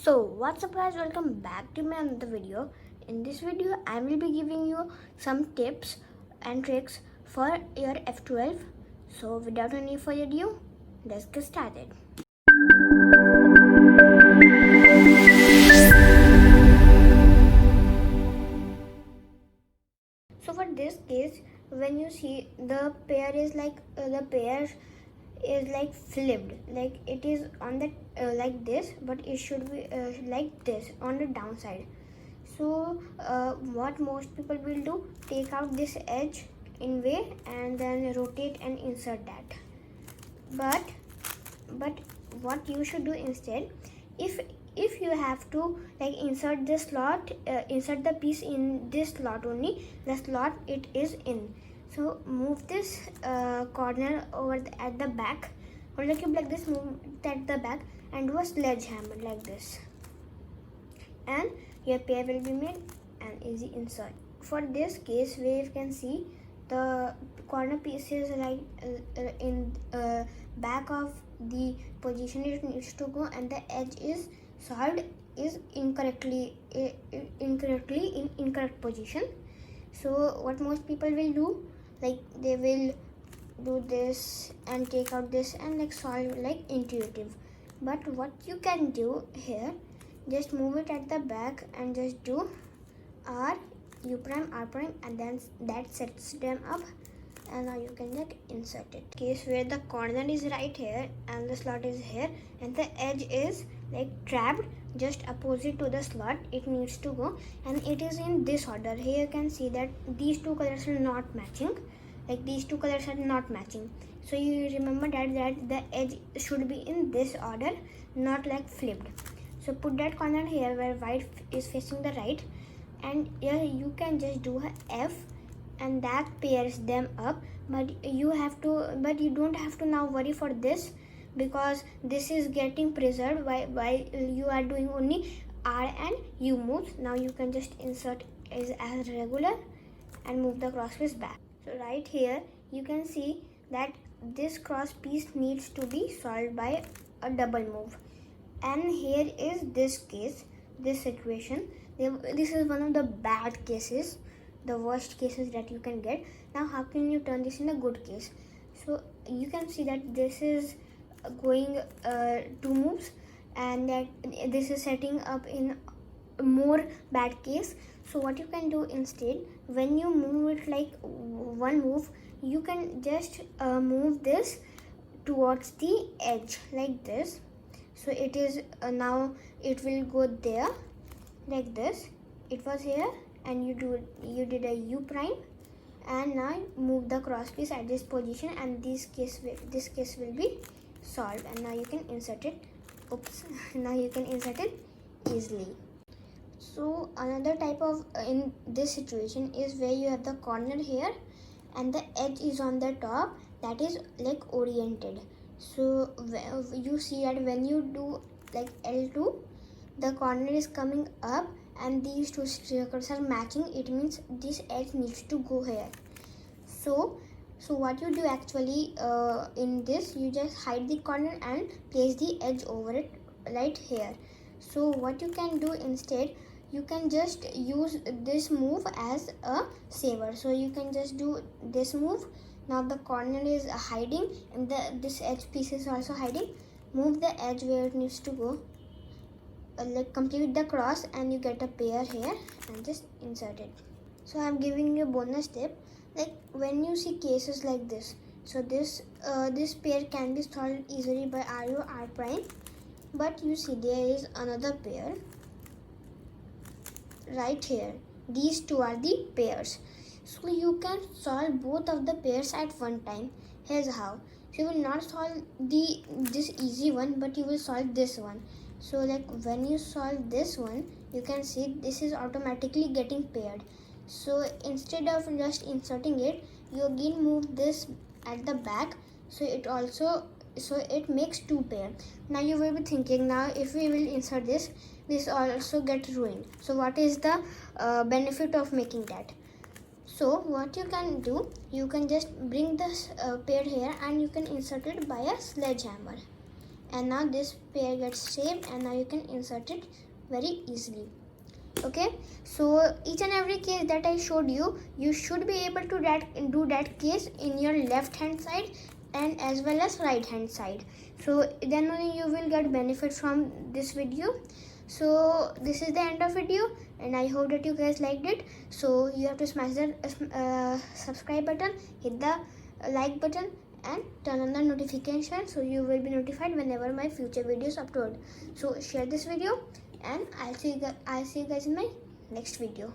So what's up guys, welcome back to my another video. In this video I will be giving you some tips and tricks for your F2L. So without any further ado, let's get started. So for this case, when you see the pair is like flipped, like it is on the like this, but it should be like this on the downside. So what most people will do, take out this edge in way and then rotate and insert that. But what you should do instead, if you have to like insert this slot, insert the piece in this slot only, the slot it is in. So move this corner over at the back, hold the cube like this, move it at the back and do a sledgehammer like this, and your pair will be made an easy insert. For this case where you can see the corner piece is like in back of the position it needs to go, and the edge is solved is incorrectly in incorrect position. So what most people will do, like they will do this and take out this and like solve like intuitive. But what you can do here, just move it at the back and just do R, U prime, R prime, and then that sets them up, and now you can like insert it. Case where the corner is right here and the slot is here and the edge is like trapped just opposite to the slot it needs to go, and it is in this order. Here you can see that these two colors are not matching, like these two colors are not matching. So you remember that the edge should be in this order, not like flipped. So put that corner here where white is facing the right, and here you can just do a F and that pairs them up. But you don't have to now worry for this, because this is getting preserved while you are doing only R and U moves. Now you can just insert as regular and move the crosspiece back. So right here you can see that this cross piece needs to be solved by a double move, and here is this case, this situation. This is one of the bad cases, the worst cases that you can get. Now how can you turn this in a good case? So you can see that this is going 2 moves, and that this is setting up in more bad case. So what you can do instead, when you move it like one move, you can just move this towards the edge like this. So it is now it will go there like this. It was here and you did a U prime, and now move the cross piece at this position, and this case will be solved, and now you can insert it. Oops. Now you can insert it easily. So another type of in this situation is where you have the corner here and the edge is on the top, that is like oriented. So you see that when you do like L2, the corner is coming up and these two circles are matching. It means this edge needs to go here. So what you do actually in this, you just hide the corner and place the edge over it right here. So what you can do instead, you can just use this move as a saver. So you can just do this move. Now the corner is hiding and this edge piece is also hiding. Move the edge where it needs to go, like complete the cross, and you get a pair here and just insert it. So I'm giving you a bonus tip, like when you see cases like this, so this pair can be solved easily by RU R prime, but you see there is another pair right here. These two are the pairs, so you can solve both of the pairs at one time. Here's how. So you will not solve this easy one, but you will solve this one. So like when you solve this one, you can see this is automatically getting paired. So instead of just inserting it, you again move this at the back, so it makes 2 pair. Now you will be thinking, now if we will insert this also gets ruined. So what is the benefit of making that? So what you can do, you can just bring this pair here and you can insert it by a sledgehammer, and now this pair gets saved, and now you can insert it very easily. Okay, so each and every case that I showed you, you should be able to do that case in your left hand side and as well as right hand side. So then only you will get benefit from this video. So this is the end of video, and I hope that you guys liked it. So you have to smash the subscribe button, hit the like button, and turn on the notification so you will be notified whenever my future videos upload. So share this video, and I'll see you guys in my next video.